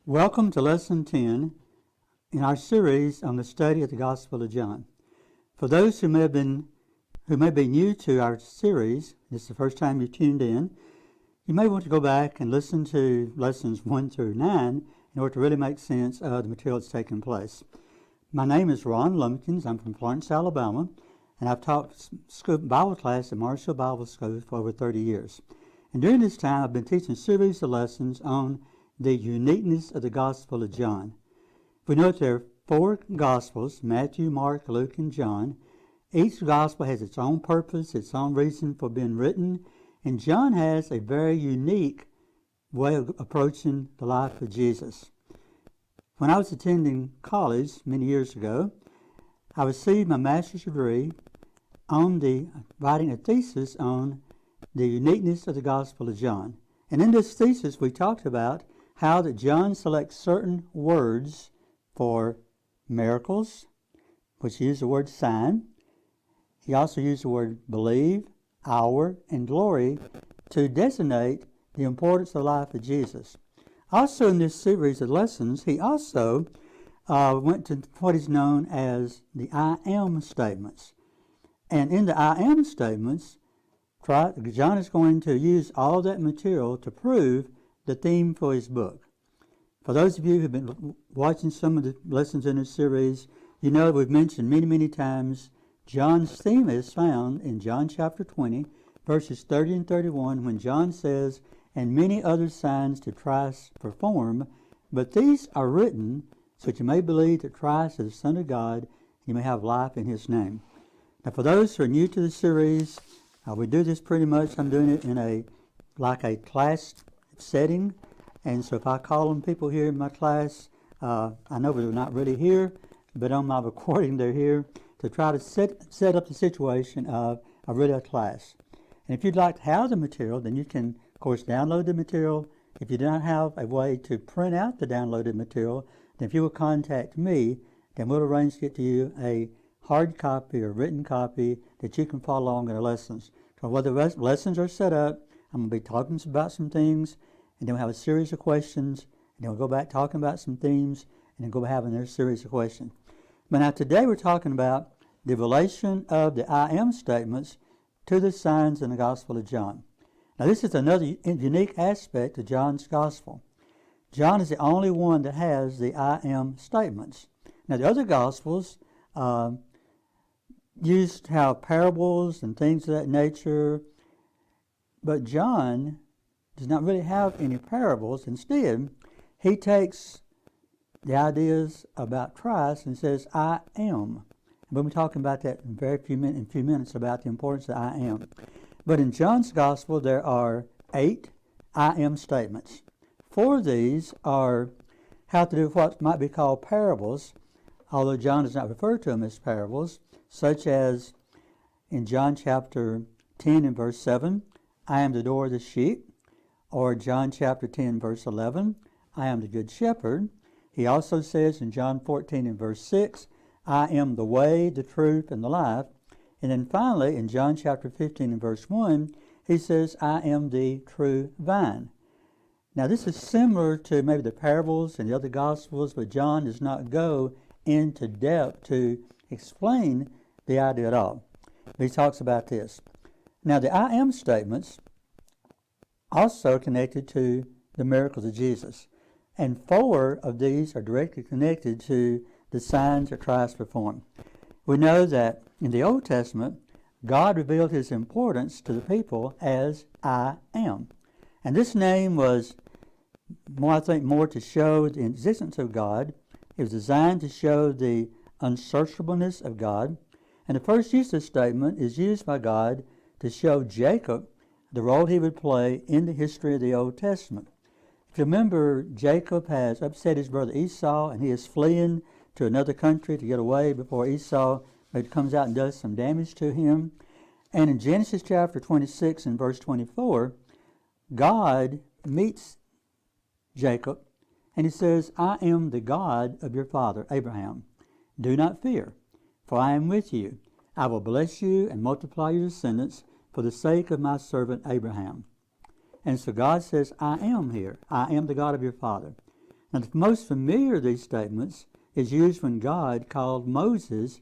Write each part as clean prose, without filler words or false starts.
Welcome to Lesson 10 in our series on the study of the Gospel of John. For those who may be new to our series, this is the first time you've tuned in, you may want to go back and listen to lessons 1 through 9 in order to really make sense of the material that's taking place. My name is Ron Lumpkins. I'm from Florence, Alabama, and I've taught Bible class at Marshall Bible School for over 30 years. And during this time, I've been teaching a series of lessons on the uniqueness of the Gospel of John. We know that there are 4 Gospels, Matthew, Mark, Luke, and John. Each Gospel has its own purpose, its own reason for being written, and John has a very unique way of approaching the life of Jesus. When I was attending college many years ago, I received my master's degree on writing a thesis on the uniqueness of the Gospel of John. And in this thesis, we talked about how that John selects certain words for miracles, which he used the word sign. He also used the word believe, hour, and glory to designate the importance of the life of Jesus. Also in this series of lessons, he also went to what is known as the I am statements. And in the I am statements, John is going to use all that material to prove the theme for his book. For those of you who have been watching some of the lessons in this series, you know we've mentioned many times John's theme is found in John chapter 20, verses 30 and 31, when John says, "And many other signs did Christ perform, but these are written so that you may believe that Christ is the Son of God, and you may have life in his name." Now for those who are new to the series, we do this pretty much, I'm doing it in a class setting. And so if I call on people here in my class, I know they're not really here, but on my recording they're here to try to set up the situation of a class. And if you'd like to have the material, then you can, of course, download the material. If you do not have a way to print out the downloaded material, then if you will contact me, then we'll arrange to get to you a hard copy or written copy that you can follow along in the lessons. So while the lessons are set up, I'm going to be talking about some things, and then we'll have a series of questions, and then we'll go back talking about some themes, and then go having another series of questions. But now today we're talking about the relation of the I am statements to the signs in the Gospel of John. Now this is another unique aspect of John's Gospel. John is the only one that has the I am statements. Now the other Gospels used to have parables and things of that nature, but John does not really have any parables. Instead, he takes the ideas about Christ and says, I am. And we'll be talking about that in a few minutes about the importance of I am. But in John's Gospel, there are 8 I am statements. 4 of these have to do with what might be called parables, although John does not refer to them as parables, such as in John chapter 10 and verse 7, I am the door of the sheep, or John chapter 10 verse 11, I am the good shepherd. He also says in John 14 and verse 6, I am the way, the truth, and the life. And then finally in John chapter 15 and verse 1, he says, I am the true vine. Now this is similar to maybe the parables and the other Gospels, but John does not go into depth to explain the idea at all. But he talks about this. Now the I am statements also connected to the miracles of Jesus. And 4 of these are directly connected to the signs that Christ performed. We know that in the Old Testament, God revealed his importance to the people as I am. And this name was more to show the existence of God. It was designed to show the unsearchableness of God. And the first use of this statement is used by God to show Jacob the role he would play in the history of the Old Testament. If you remember, Jacob has upset his brother Esau, and he is fleeing to another country to get away before Esau comes out and does some damage to him. And in Genesis chapter 26 and verse 24, God meets Jacob, and he says, I am the God of your father Abraham. Do not fear, for I am with you. I will bless you and multiply your descendants for the sake of my servant Abraham. And so God says, I am here. I am the God of your father. Now, the most familiar of these statements is used when God called Moses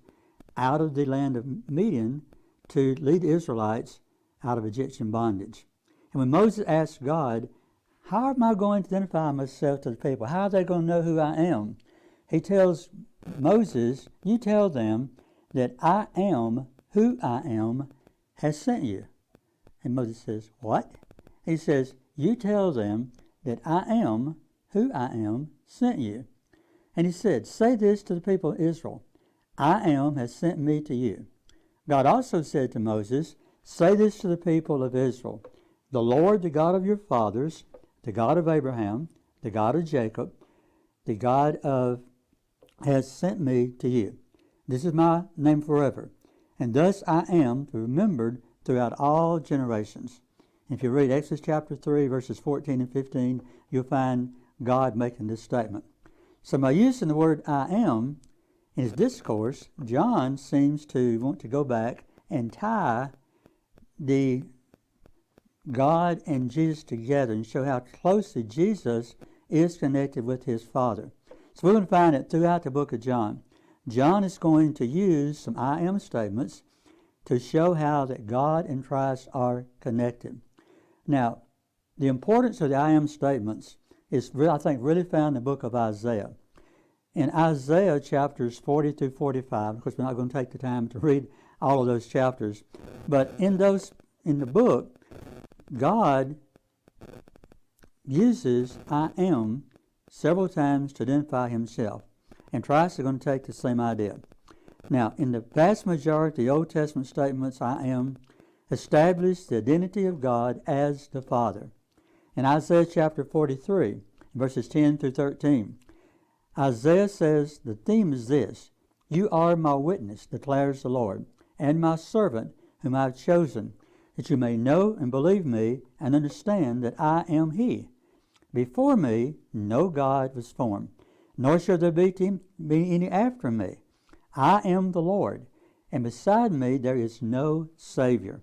out of the land of Midian to lead the Israelites out of Egyptian bondage. And when Moses asked God, how am I going to identify myself to the people? How are they going to know who I am? He tells Moses, you tell them that I am who I am has sent you. And Moses says, what? He says, you tell them that I am who I am sent you. And he said, say this to the people of Israel, I am has sent me to you. God also said to Moses, say this to the people of Israel, the Lord, the God of your fathers, the God of Abraham, the God of Jacob, the God of has sent me to you. This is my name forever. And thus I am remembered throughout all generations. If you read Exodus chapter 3, verses 14 and 15, you'll find God making this statement. So by using the word I am in his discourse, John seems to want to go back and tie the God and Jesus together and show how closely Jesus is connected with his Father. So we're going to find that throughout the book of John. John is going to use some I am statements to show how that God and Christ are connected. Now, the importance of the I am statements is, I think, really found in the book of Isaiah. In Isaiah chapters 40 through 45, of course we're not going to take the time to read all of those chapters, but in the book, God uses I am several times to identify himself, and Christ is going to take the same idea. Now, in the vast majority of the Old Testament statements, I am establish the identity of God as the Father. In Isaiah chapter 43, verses 10 through 13, Isaiah says the theme is this, you are my witness, declares the Lord, and my servant whom I have chosen, that you may know and believe me and understand that I am he. Before me no God was formed, nor shall there be any after me. I am the Lord, and beside me there is no Savior.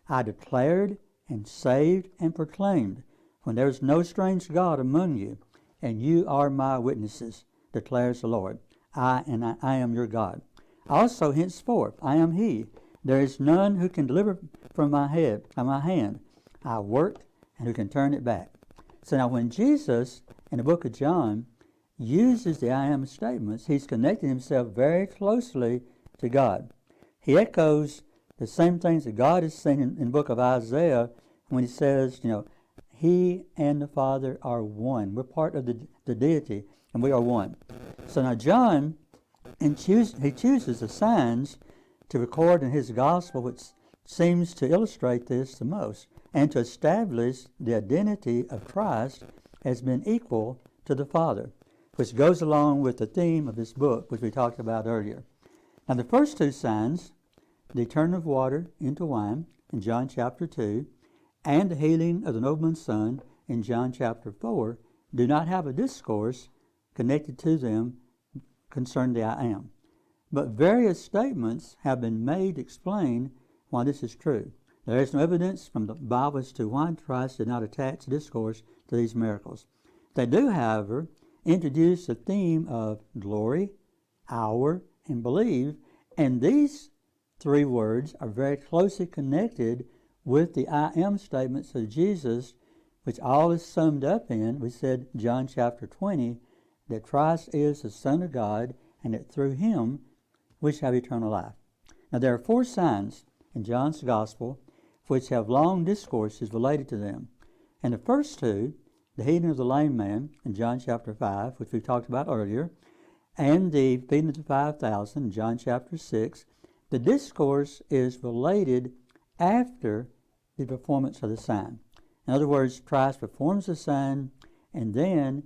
I declared and saved and proclaimed, when there is no strange God among you, and you are my witnesses, declares the Lord. I am your God. Also henceforth I am he. There is none who can deliver from my hand. I work, and who can turn it back. So now when Jesus, in the book of John, uses the I am statements, he's connecting himself very closely to God. He echoes the same things that God is saying in the book of Isaiah when he says, he and the Father are one. We're part of the deity, and we are one. So now John, he chooses the signs to record in his gospel, which seems to illustrate this the most, and to establish the identity of Christ as being equal to the Father, which goes along with the theme of this book, which we talked about earlier. Now the first two signs, the turning of water into wine in John chapter 2, and the healing of the nobleman's son in John chapter 4, do not have a discourse connected to them concerning the I am. But various statements have been made to explain why this is true. There is no evidence from the Bible as to why Christ did not attach discourse to these miracles. They do, however, introduce the theme of glory, hour, and believe, and these three words are very closely connected with the I am statements of Jesus, which all is summed up in, we said, John chapter 20, that Christ is the Son of God, and that through him we shall have eternal life. Now there are four signs in John's Gospel which have long discourses related to them. And the first two, the healing of the lame man in John chapter 5, which we talked about earlier, and the feeding of the 5,000 in John chapter 6, the discourse is related after the performance of the sign. In other words, Christ performs the sign, and then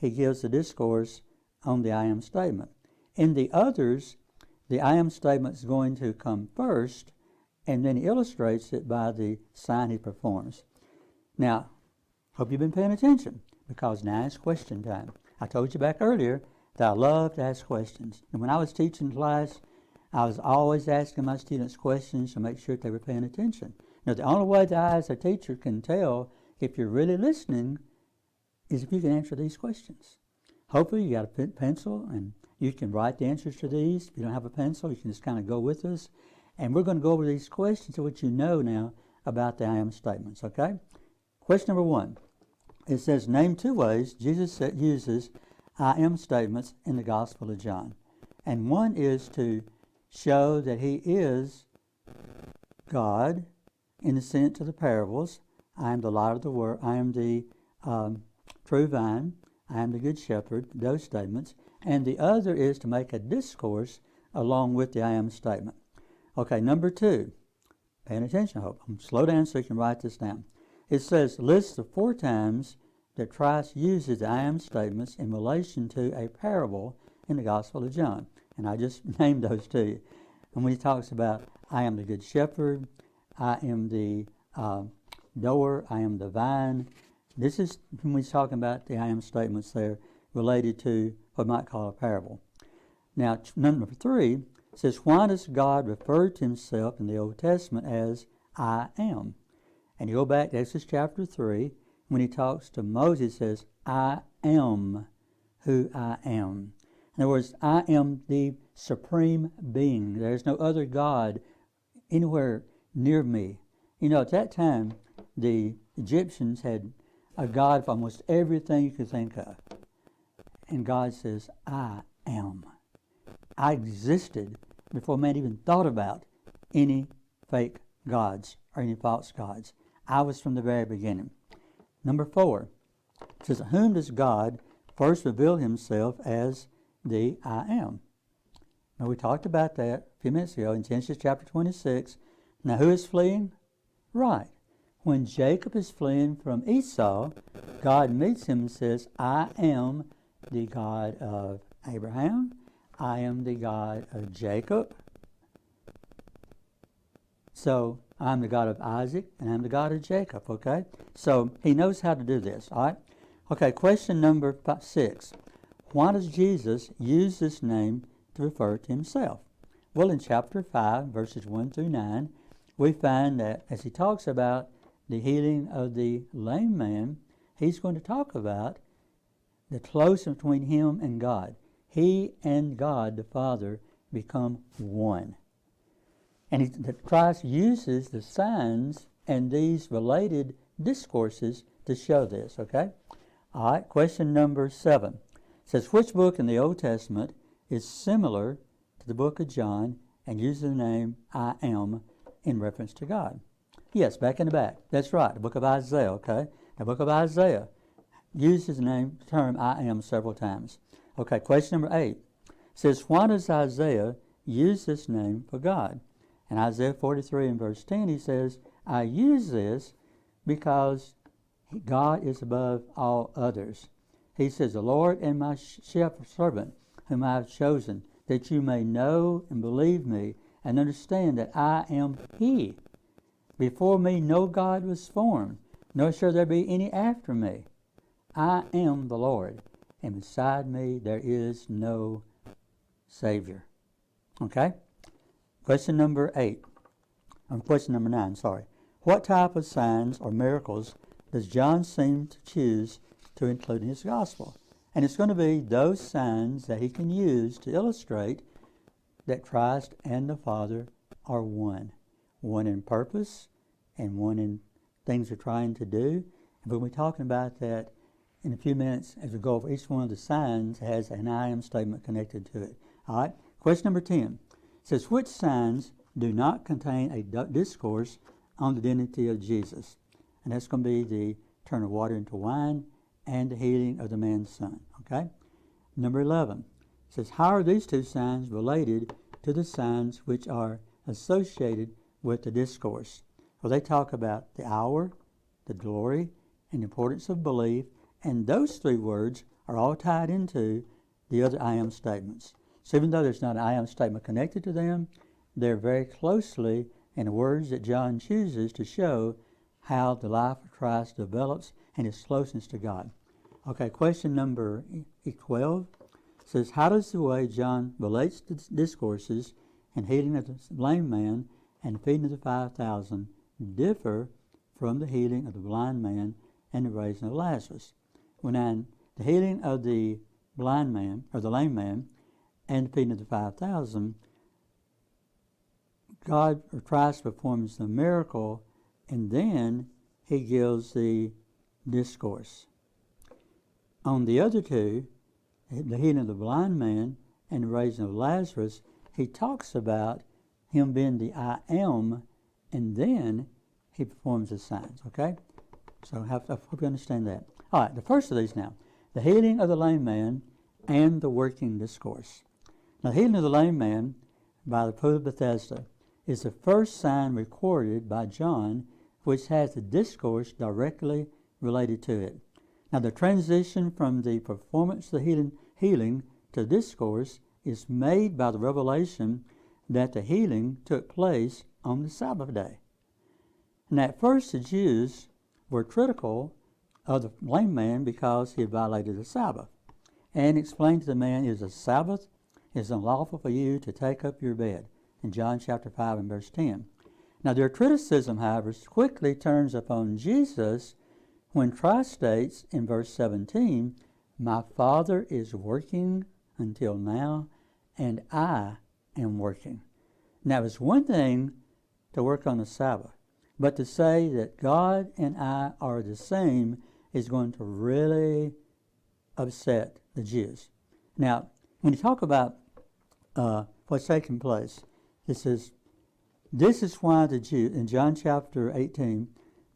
he gives the discourse on the I am statement. In the others, the I am statement is going to come first, and then he illustrates it by the sign he performs. Now, hope you've been paying attention, because now it's question time. I told you back earlier that I love to ask questions. And when I was teaching class, I was always asking my students questions to make sure that they were paying attention. Now, the only way that I, as a teacher, can tell if you're really listening is if you can answer these questions. hopefully you got a pencil and you can write the answers to these. If you don't have a pencil, you can just kind of go with us. And we're going to go over these questions so what you know now about the I am statements, okay? Question number 1. It says, name 2 ways Jesus uses I am statements in the Gospel of John. And one is to show that he is God in the sense of the parables. I am the light of the world. I am the true vine. I am the good shepherd. Those statements. And the other is to make a discourse along with the I am statement. Okay, number 2. Paying attention, I hope. Slow down so you can write this down. It says, list the 4 times that Christ uses the I am statements in relation to a parable in the Gospel of John. And I just named those to you. And when he talks about, I am the good shepherd, I am the door, I am the vine. This is when he's talking about the I am statements there related to what we might call a parable. Now, number 3 says, why does God refer to himself in the Old Testament as I am? And you go back to Exodus chapter 3, when he talks to Moses, he says, I am who I am. In other words, I am the supreme being. There's no other God anywhere near me. You know, at that time, the Egyptians had a God for almost everything you could think of. And God says, I am. I existed before man even thought about any fake gods or any false gods. I was from the very beginning. Number 4 says, whom does God first reveal himself as the I am? Now, we talked about that a few minutes ago in Genesis chapter 26. Now, who is fleeing? Right. When Jacob is fleeing from Esau, God meets him and says, I am the God of Abraham. I am the God of Jacob. So, I'm the God of Isaac, and I'm the God of Jacob, okay? So, he knows how to do this, all right? Okay, question number 6. Why does Jesus use this name to refer to himself? Well, in chapter 5, verses 1 through 9, we find that as he talks about the healing of the lame man, he's going to talk about the closeness between him and God. He and God, the Father, become one. And Christ uses the signs and these related discourses to show this, okay? All right, question number 7. It says, which book in the Old Testament is similar to the book of John and uses the name I am in reference to God? Yes, back in the back. That's right, the book of Isaiah, okay? The book of Isaiah uses the term I am several times. Okay, question number 8. It says, why does Isaiah use this name for God? In Isaiah 43 and verse 10, he says, I use this because God is above all others. He says, the Lord and my servant, whom I have chosen, that you may know and believe me and understand that I am He. Before me no God was formed, nor shall there be any after me. I am the Lord, and beside me there is no Savior. Okay? Question number 9, sorry. What type of signs or miracles does John seem to choose to include in his gospel? And it's going to be those signs that he can use to illustrate that Christ and the Father are one. One in purpose and one in things they're trying to do. And we'll be talking about that in a few minutes as we go over each one of the signs has an I am statement connected to it. All right. Question number 10 says, which signs do not contain a discourse on the identity of Jesus? And that's going to be the turn of water into wine and the healing of the man's son. Okay. Number 11 says, how are these 2 signs related to the signs which are associated with the discourse? Well, they talk about the hour, the glory, and the importance of belief, and those 3 words are all tied into the other I am statements. So even though there's not an I am statement connected to them, they're very closely in the words that John chooses to show how the life of Christ develops and his closeness to God. Okay, question number 12 says, how does the way John relates to discourses and healing of the lame man and feeding of the 5,000 differ from the healing of the blind man and the raising of Lazarus? When the healing of the blind man, or the lame man, and the feeding of the 5,000, God or Christ performs the miracle, and then he gives the discourse. On the other two, the healing of the blind man and the raising of Lazarus, he talks about him being the I am, and then he performs the signs, okay? So I hope you understand that. All right, the first of these now, the healing of the lame man and the working discourse. Now, the healing of the lame man by the pool of Bethesda is the first sign recorded by John, which has the discourse directly related to it. Now, the transition from the performance of the healing to discourse is made by the revelation that the healing took place on the Sabbath day. And at first, the Jews were critical of the lame man because he had violated the Sabbath, and explained to the man, "It is a Sabbath, it is unlawful for you to take up your bed," in John chapter 5 and verse 10. Now, their criticism, however, quickly turns upon Jesus when Christ states in verse 17, "My Father is working until now, and I am working." Now, it's one thing to work on the Sabbath, but to say that God and I are the same is going to really upset the Jews. Now, when you talk about what's taking place, this is why the Jews, in John chapter 18,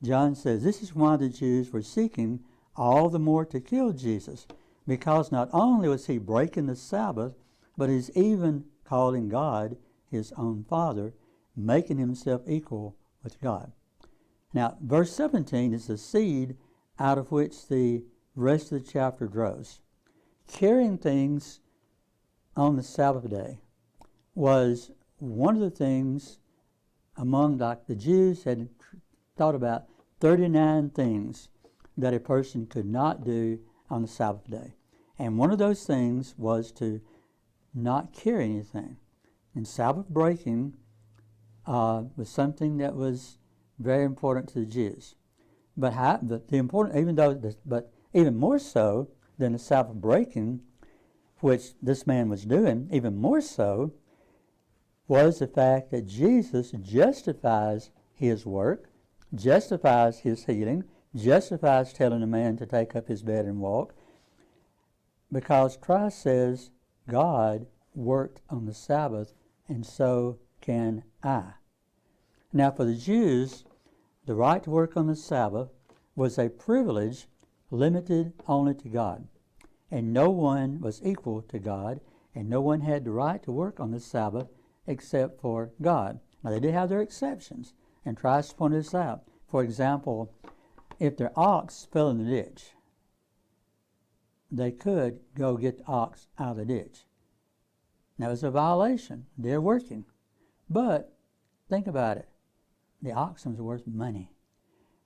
John says, this is why the Jews were seeking all the more to kill Jesus, because not only was he breaking the Sabbath, but he's even calling God his own Father, making himself equal with God. Now, verse 17 is the seed out of which the rest of the chapter grows. Carrying things on the Sabbath day was one of the things among the Jews had thought about 39 things that a person could not do on the Sabbath day. And one of those things was to not carry anything. And Sabbath breaking was something that was very important to the Jews. But even more so than the Sabbath breaking, which this man was doing, even more so was the fact that Jesus justifies his work, justifies his healing, justifies telling a man to take up his bed and walk, because Christ says God worked on the Sabbath, and so can I. Now, for the Jews, the right to work on the Sabbath was a privilege limited only to God, and no one was equal to God, and no one had the right to work on the Sabbath except for God. Now, they did have their exceptions, and Christ pointed this out. For example, if their ox fell in the ditch, they could go get the ox out of the ditch. Now, it's a violation. They're working. But think about it. The oxen was worth money.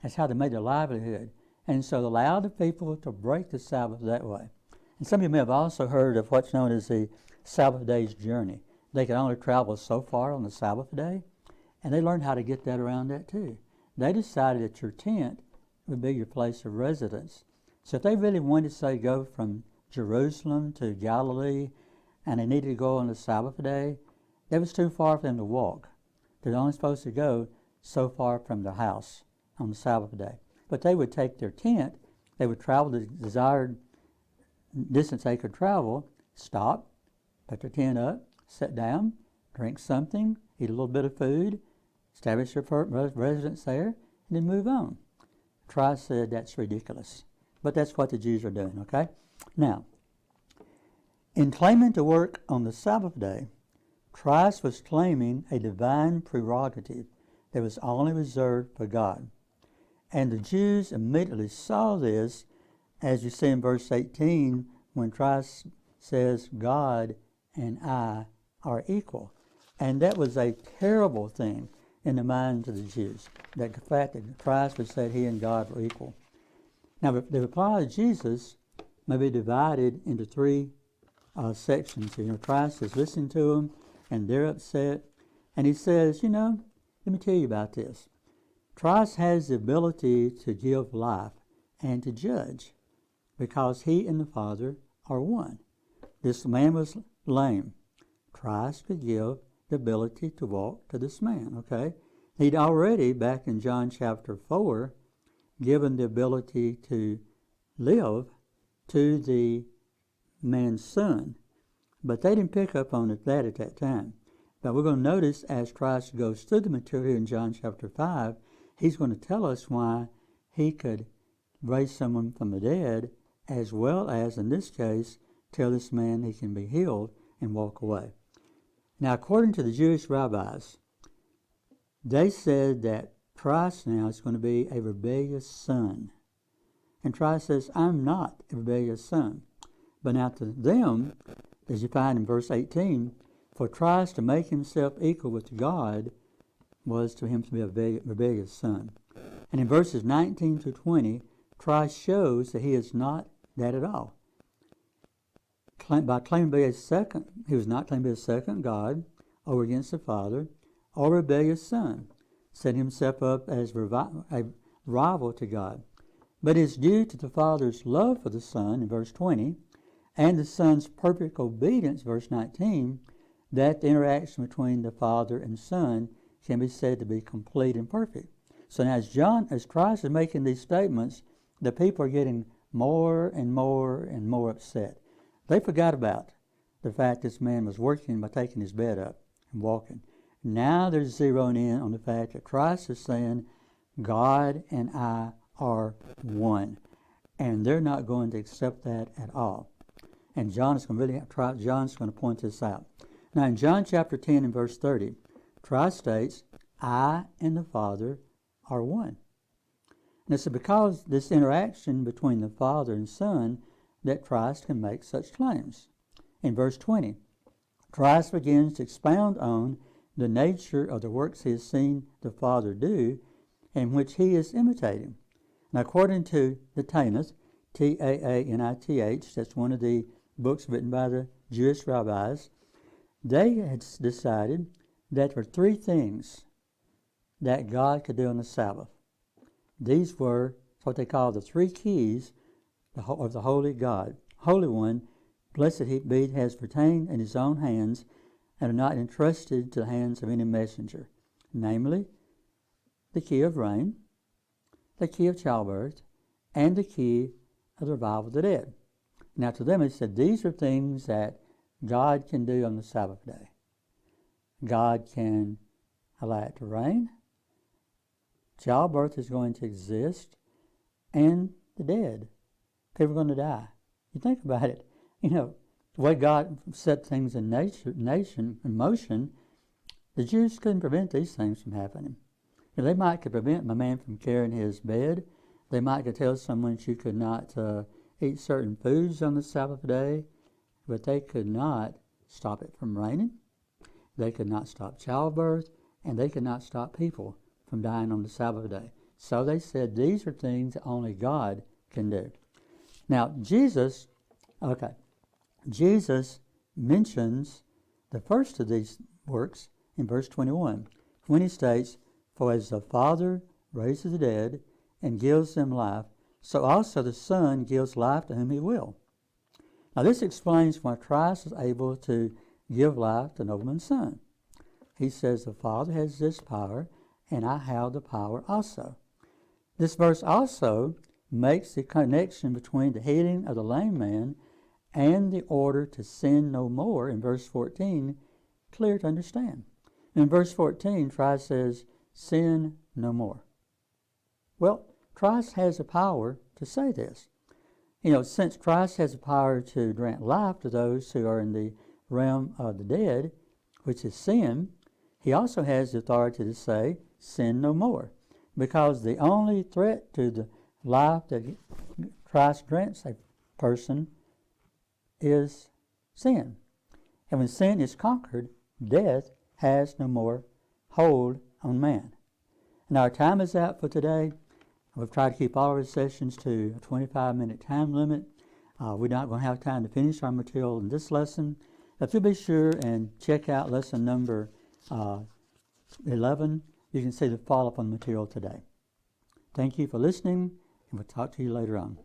That's how they made their livelihood. And so they allowed the people to break the Sabbath that way. And some of you may have also heard of what's known as the Sabbath day's journey. They could only travel so far on the Sabbath day, and they learned how to get that around that too. They decided that your tent would be your place of residence. So if they really wanted to, say, go from Jerusalem to Galilee, and they needed to go on the Sabbath day, that was too far for them to walk. They're only supposed to go so far from the house on the Sabbath day. But they would take their tent, they would travel the desired distance they could travel, stop, put their tent up, sit down, drink something, eat a little bit of food, establish their residence there, and then move on. Christ said that's ridiculous. But that's what the Jews are doing, okay? Now, in claiming to work on the Sabbath day, Christ was claiming a divine prerogative that was only reserved for God. And the Jews immediately saw this, as you see in verse 18, when Christ says, God and I are equal. And that was a terrible thing in the minds of the Jews, that the fact that Christ would say he and God were equal. Now, the reply of Jesus may be divided into three sections. Christ is listening to them, and they're upset. And he says, let me tell you about this. Christ has the ability to give life and to judge, because he and the Father are one. This man was lame. Christ could give the ability to walk to this man, okay? He'd already, back in John chapter 4, given the ability to live to the man's son. But they didn't pick up on that at that time. But we're going to notice as Christ goes through the material in John chapter 5, he's going to tell us why he could raise someone from the dead, as well as, in this case, tell this man he can be healed and walk away. Now, according to the Jewish rabbis, they said that Christ now is going to be a rebellious son. And Christ says, I'm not a rebellious son. But now to them, as you find in verse 18, for Christ to make himself equal with God was to him to be a rebellious son. And in verses 19 to 20, Christ shows that he is not that at all. By claiming to be he was not claiming to be a second God over against the Father, or rebellious son, setting himself up as a rival to God. But it's due to the Father's love for the Son, in verse 20, and the Son's perfect obedience, verse 19, that the interaction between the Father and Son can be said to be complete and perfect. So now as Christ is making these statements, the people are getting more and more and more upset. They forgot about the fact this man was working by taking his bed up and walking. Now they're zeroing in on the fact that Christ is saying, God and I are one. And they're not going to accept that at all. And John's going to point this out. Now in John chapter 10 and verse 30, Christ states, I and the Father are one. And it's because this interaction between the Father and Son that Christ can make such claims. In verse 20, Christ begins to expound on the nature of the works he has seen the Father do, and which he is imitating. Now, according to the Tanith, Taanith, that's one of the books written by the Jewish rabbis, they had decided that there were three things that God could do on the Sabbath. These were what they call the three keys of the Holy God. Holy One, blessed he be, has retained in his own hands and are not entrusted to the hands of any messenger, namely, the key of rain, the key of childbirth, and the key of the revival of the dead. Now to them he said, these are things that God can do on the Sabbath day. God can allow it to rain. Childbirth is going to exist, and the dead. People are going to die. You think about it. The way God set things in in motion, the Jews couldn't prevent these things from happening. They might could prevent a man from carrying his bed. They might could tell someone you could not eat certain foods on the Sabbath day, but they could not stop it from raining. They could not stop childbirth, and they could not stop people from dying on the Sabbath day. So they said these are things that only God can do. Now, Jesus mentions the first of these works in verse 21, when he states, for as the Father raises the dead and gives them life, so also the Son gives life to whom he will. Now this explains why Christ is able to give life to nobleman's son. He says the Father has this power, and I have the power also. This verse also makes the connection between the healing of the lame man and the order to sin no more in verse 14 clear to understand. In verse 14, Christ says, sin no more. Well, Christ has the power to say this. Since Christ has the power to grant life to those who are in the realm of the dead, which is sin, he also has the authority to say, sin no more. Because the only threat to the life that Christ grants a person is sin. And when sin is conquered, death has no more hold on man. And our time is out for today. We've tried to keep all of our sessions to a 25-minute time limit. We're not going to have time to finish our material in this lesson. If you'll be sure and check out lesson number 11, you can see the follow-up on the material today. Thank you for listening, and we'll talk to you later on.